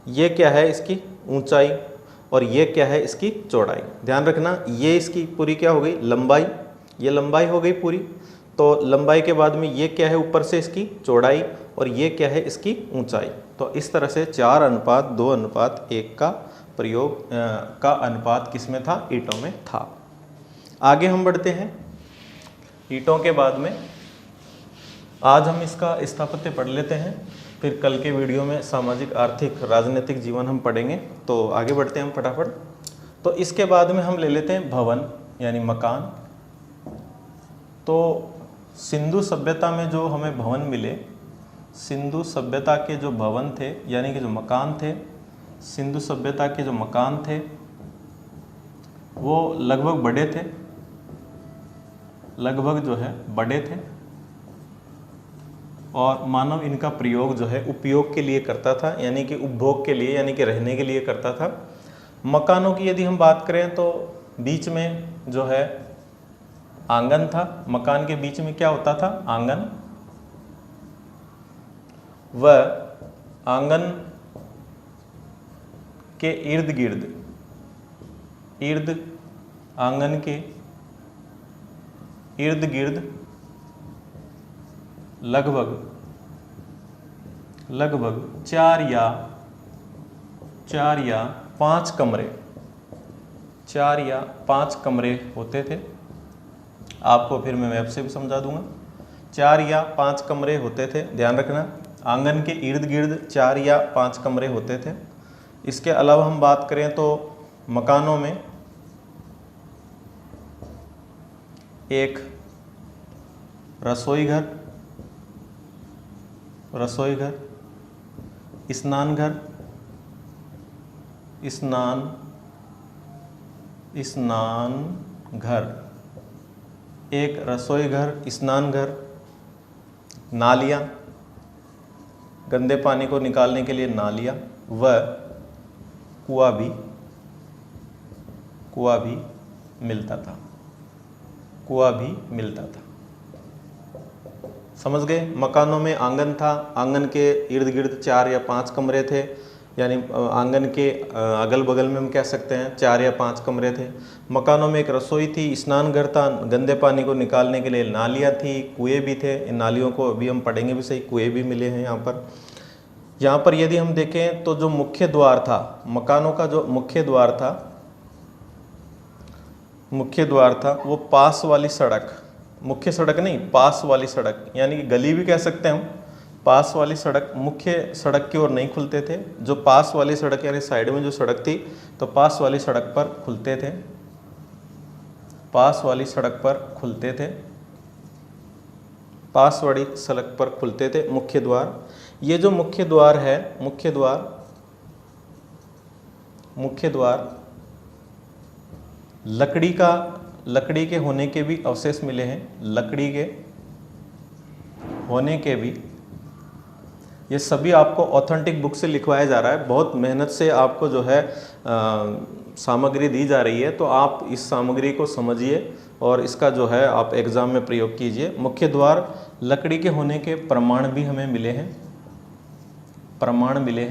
ये क्या है? इसकी ऊंचाई। और ये क्या है इसकी चौड़ाई। ध्यान रखना, ये इसकी पूरी क्या हो गई लंबाई, ये लंबाई हो गई पूरी। तो लंबाई के बाद में ये क्या है ऊपर से इसकी चौड़ाई, और ये क्या है इसकी ऊंचाई। तो इस तरह से 4:2:1 का प्रयोग का अनुपात किस में था, ईंटों में था। आगे हम बढ़ते हैं ईंटों के बाद में। आज हम इसका स्थापत्य पढ़ लेते हैं, फिर कल के वीडियो में सामाजिक आर्थिक राजनीतिक जीवन हम पढ़ेंगे। तो आगे बढ़ते हैं हम फटाफट। तो इसके बाद में हम ले लेते हैं भवन यानी मकान। तो सिंधु सभ्यता में जो हमें भवन मिले, सिंधु सभ्यता के जो भवन थे यानी कि जो मकान थे, सिंधु सभ्यता के जो मकान थे वो लगभग बड़े थे, लगभग जो है बड़े थे, और मानव इनका प्रयोग जो है उपयोग के लिए करता था, यानी कि उपभोग के लिए यानी कि रहने के लिए करता था। मकानों की यदि हम बात करें तो बीच में जो है आंगन था, मकान के बीच में क्या होता था, आंगन। वह आंगन के इर्द गिर्द, आंगन के इर्द गिर्द लगभग 4 या 5 कमरे, 4 या 5 कमरे होते थे। आपको फिर मैं मैप से भी समझा दूंगा। 4 या 5 कमरे होते थे, ध्यान रखना। आंगन के इर्द गिर्द 4 या 5 कमरे होते थे। इसके अलावा हम बात करें तो मकानों में एक रसोई घर, स्नान घर, एक रसोई घर, स्नान घर, नालियाँ, गंदे पानी को निकालने के लिए नालियाँ, व कुआं भी मिलता था, समझ गए। मकानों में आंगन था, आंगन के इर्द गिर्द 4 या 5 कमरे थे, यानी आंगन के अगल बगल में हम कह सकते हैं 4 या 5 कमरे थे। मकानों में एक रसोई थी, स्नान घर था, गंदे पानी को निकालने के लिए नालियाँ थी, कुएँ भी थे। इन नालियों को अभी हम पढ़ेंगे भी सही, कुएँ भी मिले हैं यहाँ पर। यदि हम देखें तो जो मुख्य द्वार था, मकानों का जो मुख्य द्वार था वो पास वाली सड़क, मुख्य सड़क नहीं, पास वाली सड़क, यानी कि गली भी कह सकते हैं हम। पास वाली सड़क, मुख्य सड़क की ओर नहीं खुलते थे। जो पास वाली सड़क यानी साइड में जो सड़क थी, तो पास वाली सड़क पर खुलते थे, पास वाली सड़क पर खुलते थे मुख्य द्वार। ये जो मुख्य द्वार है, मुख्य द्वार लकड़ी के होने के भी अवशेष मिले हैं, लकड़ी के होने के भी। ये सभी आपको ऑथेंटिक बुक से लिखवाया जा रहा है, बहुत मेहनत से आपको जो है सामग्री दी जा रही है। तो आप इस सामग्री को समझिए और इसका जो है आप एग्ज़ाम में प्रयोग कीजिए। मुख्य द्वार लकड़ी के होने के प्रमाण भी हमें मिले हैं, प्रमाण मिले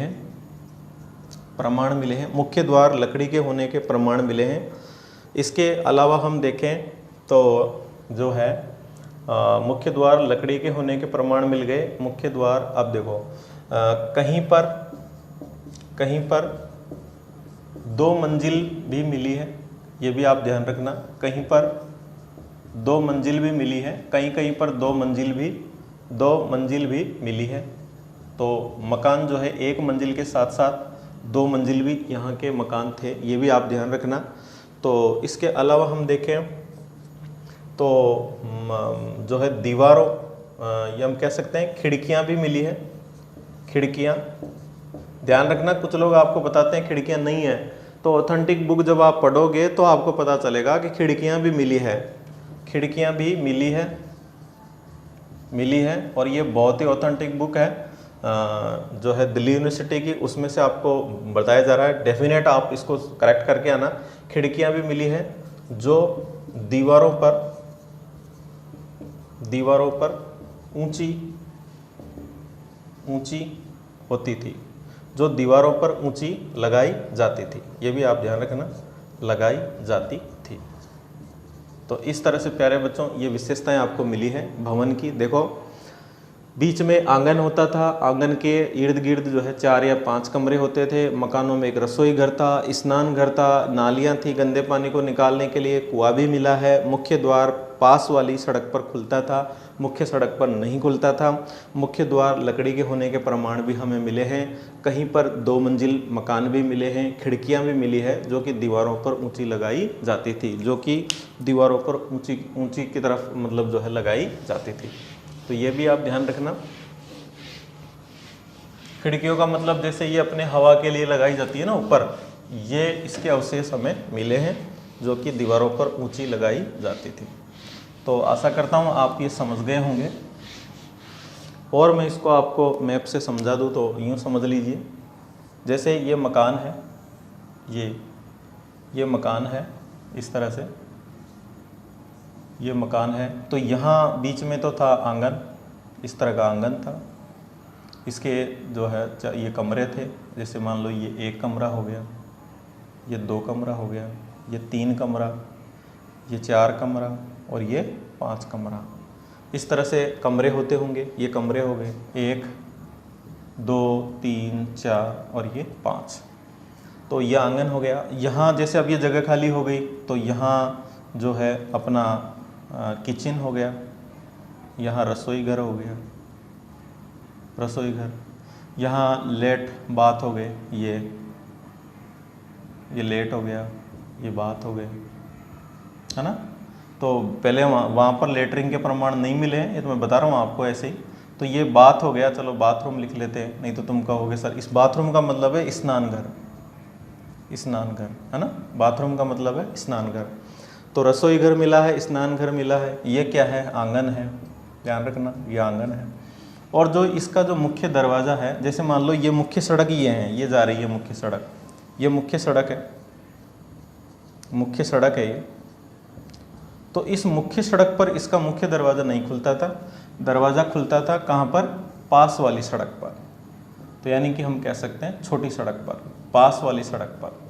हैं। मुख्य द्वार लकड़ी के होने के प्रमाण मिले हैं। इसके अलावा हम देखें तो जो है मुख्य द्वार लकड़ी के होने के प्रमाण मिल गए। मुख्य द्वार अब देखो कहीं पर 2 मंजिल भी मिली है, ये भी आप ध्यान रखना। कहीं पर 2 मंजिल भी मिली है, कहीं पर 2 मंजिल भी मिली है। तो मकान जो है 1 मंजिल के साथ साथ 2 मंजिल भी यहाँ के मकान थे, ये भी आप ध्यान रखना। तो इसके अलावा हम देखें तो जो है दीवारों या हम कह सकते हैं खिड़कियाँ भी मिली है। खिड़कियाँ ध्यान रखना, कुछ लोग आपको बताते हैं खिड़कियाँ नहीं है, तो ऑथेंटिक बुक जब आप पढ़ोगे तो आपको पता चलेगा कि खिड़कियाँ भी मिली है, खिड़कियाँ भी मिली है। और ये बहुत ही ऑथेंटिक बुक है जो है दिल्ली यूनिवर्सिटी की, उसमें से आपको बताया जा रहा है। डेफिनेट आप इसको करेक्ट करके आना। खिड़कियाँ भी मिली है जो दीवारों पर ऊंची होती थी, जो दीवारों पर ऊंची लगाई जाती थी। ये भी आप ध्यान रखना, लगाई जाती थी। तो इस तरह से प्यारे बच्चों ये विशेषताएं आपको मिली है भवन की। देखो बीच में आंगन होता था, आंगन के इर्द गिर्द जो है 4 या 5 कमरे होते थे। मकानों में एक रसोई घर था, स्नान घर था, नालियां थी गंदे पानी को निकालने के लिए, कुआं भी मिला है। मुख्य द्वार पास वाली सड़क पर खुलता था, मुख्य सड़क पर नहीं खुलता था। मुख्य द्वार लकड़ी के होने के प्रमाण भी हमें मिले हैं। कहीं पर 2 मंजिल मकान भी मिले हैं। खिड़कियां भी मिली है जो कि दीवारों पर ऊंची लगाई जाती थी, जो कि दीवारों पर ऊंची की तरफ मतलब जो है लगाई जाती थी। तो ये भी आप ध्यान रखना। खिड़कियों का मतलब जैसे ये अपने हवा के लिए लगाई जाती है ना ऊपर, ये इसके अवशेष हमें मिले हैं जो कि दीवारों पर ऊंची लगाई जाती थी। तो आशा करता हूँ आप ये समझ गए होंगे। और मैं इसको आपको मैप से समझा दूँ तो यूँ समझ लीजिए, जैसे ये मकान है, ये मकान है, इस तरह से ये मकान है। तो यहाँ बीच में तो था आंगन, इस तरह का आंगन था। इसके जो है ये कमरे थे, जैसे मान लो ये 1 कमरा हो गया, ये 2 कमरा हो गया, ये 3 कमरा, ये 4 कमरा और ये 5 कमरा। इस तरह से कमरे होते होंगे। ये कमरे हो गए 1 2 3 4 और ये 5। तो ये आंगन हो गया। यहाँ जैसे अब ये जगह खाली हो गई तो यहाँ जो है अपना किचन हो गया, यहाँ रसोई घर हो गया, रसोई घर, यहाँ लेट बाथ हो गए, ये लेट हो गया, ये बाथ हो गए, है ना। तो पहले वहाँ पर लेटरिन के प्रमाण नहीं मिले हैं, ये तो मैं बता रहा हूँ आपको ऐसे ही। तो ये बाथ हो गया, चलो बाथरूम लिख लेते हैं, नहीं तो तुम कहोगे सर इस बाथरूम का मतलब है स्नान घर, स्नान घर, है ना। बाथरूम का मतलब है स्नान घर। तो रसोई घर मिला है, स्नान घर मिला है, ये क्या है, आंगन है, ध्यान रखना ये आंगन है। और जो इसका जो मुख्य दरवाज़ा है, जैसे मान लो ये मुख्य सड़क ये है, ये जा रही है मुख्य सड़क, ये मुख्य सड़क है, मुख्य सड़क है ये। तो इस मुख्य सड़क पर इसका मुख्य दरवाज़ा नहीं खुलता था, दरवाज़ा खुलता था कहाँ पर, पास वाली सड़क पर। तो यानी कि हम कह सकते हैं छोटी सड़क पर, पास वाली सड़क पर।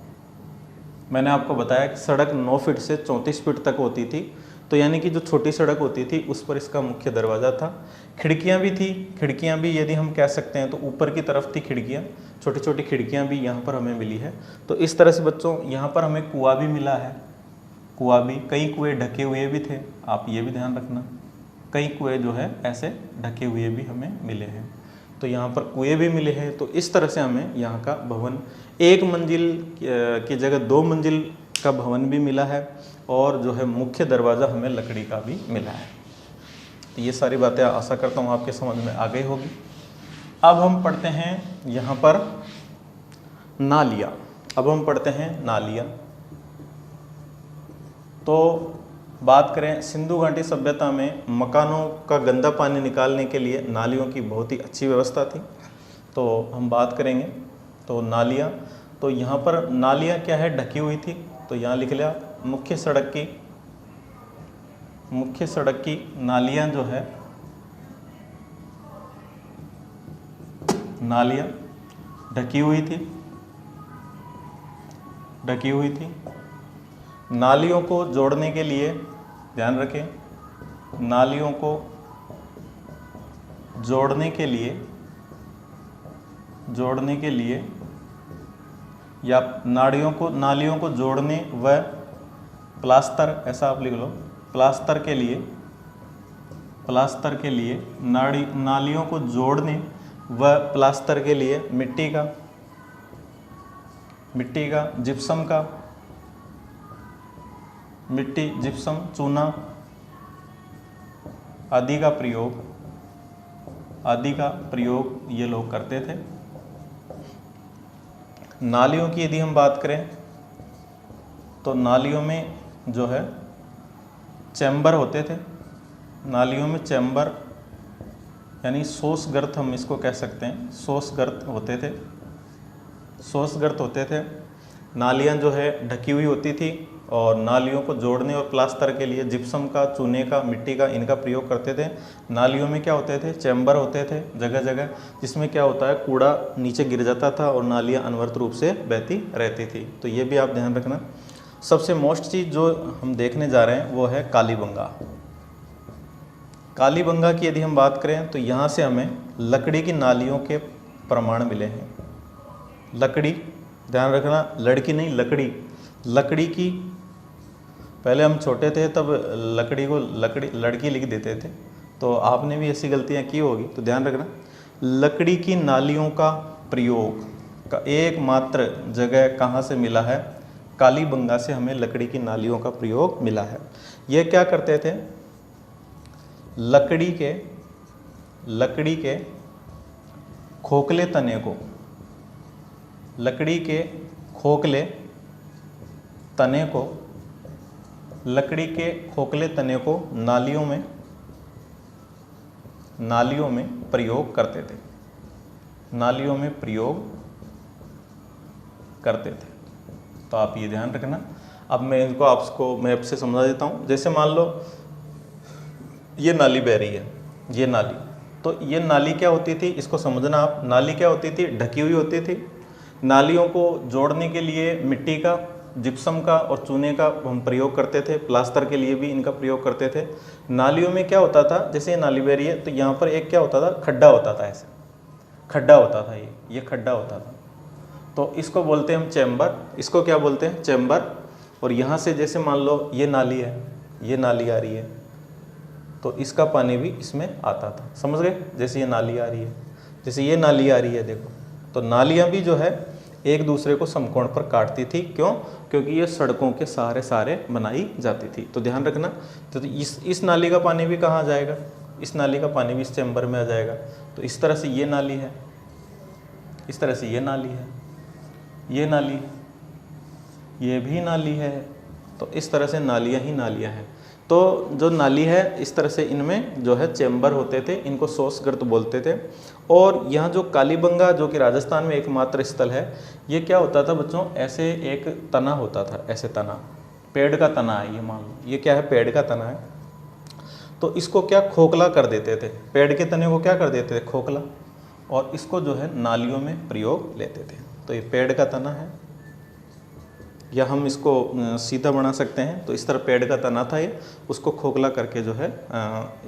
मैंने आपको बताया कि सड़क 9 फीट से 34 फीट तक होती थी, तो यानी कि जो छोटी सड़क होती थी उस पर इसका मुख्य दरवाज़ा था। खिड़कियाँ भी थी, खिड़कियाँ भी यदि हम कह सकते हैं तो ऊपर की तरफ थी खिड़कियाँ, छोटी छोटी खिड़कियाँ भी यहाँ पर हमें मिली है। तो इस तरह से बच्चों यहाँ पर हमें कुआं भी मिला है, कुआं भी, कई कुएँ ढके हुए भी थे, आप ये भी ध्यान रखना, कई कुएँ जो है ऐसे ढके हुए भी हमें मिले हैं। तो यहाँ पर कुएँ भी मिले हैं। तो इस तरह से हमें यहाँ का भवन 1 मंजिल की जगह 2 मंजिल का भवन भी मिला है, और जो है मुख्य दरवाज़ा हमें लकड़ी का भी मिला है। तो ये सारी बातें आशा करता हूँ आपके समझ में आ गई होगी। अब हम पढ़ते हैं यहाँ पर नालियाँ। अब हम पढ़ते हैं नालियाँ। तो बात करें सिंधु घाटी सभ्यता में मकानों का गंदा पानी निकालने के लिए नालियों की बहुत ही अच्छी व्यवस्था थी। तो हम बात करेंगे तो नालियाँ, तो यहाँ पर नालियाँ क्या है, ढकी हुई थी। तो यहाँ लिख लिया मुख्य सड़क की नालियाँ जो है, नालियाँ ढकी हुई थी, ढकी हुई थी। नालियों को जोड़ने के लिए ध्यान रखें, नालियों को जोड़ने के लिए या नालियों को जोड़ने व प्लास्टर, ऐसा आप लिख लो, प्लास्टर के लिए नालियों को जोड़ने व प्लास्टर के लिए मिट्टी का जिप्सम का, मिट्टी, जिप्सम, चूना आदि का प्रयोग ये लोग करते थे। नालियों की यदि हम बात करें तो नालियों में जो है चैम्बर होते थे, नालियों में चैम्बर यानी शोष गर्त हम इसको कह सकते हैं, शोष गर्त होते थे। नालियाँ जो है ढकी हुई होती थी और नालियों को जोड़ने और प्लास्टर के लिए जिप्सम का, चूने का, मिट्टी का, इनका प्रयोग करते थे। नालियों में क्या होते थे, चैम्बर होते थे जगह जगह, जिसमें क्या होता है कूड़ा नीचे गिर जाता था और नालियाँ अनवरत रूप से बहती रहती थी। तो ये भी आप ध्यान रखना। सबसे मोस्ट चीज़ जो हम देखने जा रहे हैं वो है कालीबंगा। कालीबंगा की यदि हम बात करें तो यहाँ से हमें लकड़ी की नालियों के प्रमाण मिले हैं। लकड़ी, ध्यान रखना, लड़की नहीं लकड़ी, लकड़ी की, पहले हम छोटे थे तब लकड़ी को लड़की लिख देते थे, तो आपने भी ऐसी गलतियाँ की होगी, तो ध्यान रखना। लकड़ी की नालियों का प्रयोग का एकमात्र जगह कहाँ से मिला है, कालीबंगा से हमें लकड़ी की नालियों का प्रयोग मिला है। ये क्या करते थे, लकड़ी के खोखले तने को, लकड़ी के खोखले तने को, लकड़ी के खोखले तने को नालियों में प्रयोग करते थे, नालियों में प्रयोग करते थे। तो आप ये ध्यान रखना। अब मैं इनको आपको मैप से समझा देता हूँ। जैसे मान लो ये नाली बह रही है, ये नाली, तो ये नाली क्या होती थी, इसको समझना आप। नाली क्या होती थी, ढकी हुई होती थी। नालियों को जोड़ने के लिए मिट्टी का, जिप्सम का और चूने का हम प्रयोग करते थे, प्लास्टर के लिए भी इनका प्रयोग करते थे। नालियों में क्या होता था, जैसे ये नाली बह रही है तो यहाँ पर एक क्या होता था, खड्डा होता था, ऐसे खड्डा होता था, ये खड्डा होता था, तो इसको बोलते हैं हम चैम्बर। इसको क्या बोलते हैं, चैम्बर। और यहाँ से जैसे मान लो ये नाली है, ये नाली आ रही है, तो इसका पानी भी इसमें आता था, समझ गए। जैसे ये नाली आ रही है, जैसे ये नाली आ रही है, देखो, तो नालियाँ भी जो है एक दूसरे को समकोण पर काटती थी। क्यों, क्योंकि ये सड़कों के सहारे बनाई जाती थी। तो ध्यान रखना। तो इस नाली का पानी भी कहाँ जाएगा, इस नाली का पानी भी इस चैम्बर में आ जाएगा। तो इस तरह से ये नाली है, इस तरह से ये नाली है, ये नाली है, ये भी नाली है। तो इस तरह से नालियाँ ही नालियाँ हैं। तो जो नाली है इस तरह से इनमें जो है चैम्बर होते थे, इनको शोषगर्त बोलते थे। और यहाँ जो कालीबंगा, जो कि राजस्थान में एकमात्र स्थल है, ये क्या होता था बच्चों, ऐसे एक तना होता था, ऐसे तना, पेड़ का तना है, ये मान लो ये क्या है, पेड़ का तना है। तो इसको क्या खोखला कर देते थे, पेड़ के तने को क्या कर देते थे, खोखला, और इसको जो है नालियों में प्रयोग लेते थे। तो ये पेड़ का तना है, या हम इसको सीधा बना सकते हैं। तो इस तरह पेड़ का तना था ये, उसको खोखला करके जो है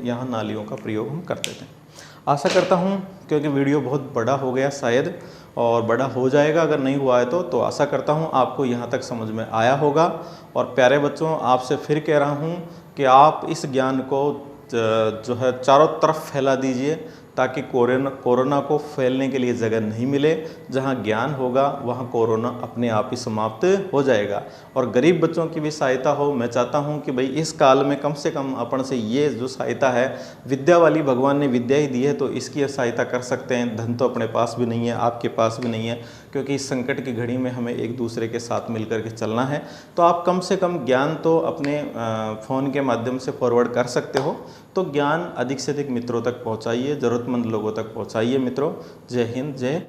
यहाँ नालियों का प्रयोग हम करते थे। आशा करता हूँ, क्योंकि वीडियो बहुत बड़ा हो गया शायद, और बड़ा हो जाएगा अगर नहीं हुआ है तो आशा करता हूँ आपको यहाँ तक समझ में आया होगा। और प्यारे बच्चों, आपसे फिर कह रहा हूँ कि आप इस ज्ञान को जो है चारों तरफ फैला दीजिए, ताकि कोरोना को फैलने के लिए जगह नहीं मिले। जहाँ ज्ञान होगा वहाँ कोरोना अपने आप ही समाप्त हो जाएगा। और गरीब बच्चों की भी सहायता हो। मैं चाहता हूँ कि भाई इस काल में कम से कम अपन से ये जो सहायता है, विद्या वाली, भगवान ने विद्या ही दी है तो इसकी सहायता कर सकते हैं। धन तो अपने पास भी नहीं है, आपके पास भी नहीं है, क्योंकि इस संकट की घड़ी में हमें एक दूसरे के साथ मिल कर के चलना है। तो आप कम से कम ज्ञान तो अपने फ़ोन के माध्यम से फॉरवर्ड कर सकते हो। तो ज्ञान अधिक से अधिक मित्रों तक पहुँचाइए, ज़रूरतमंद लोगों तक पहुँचाइए मित्रों। जय हिंद, जय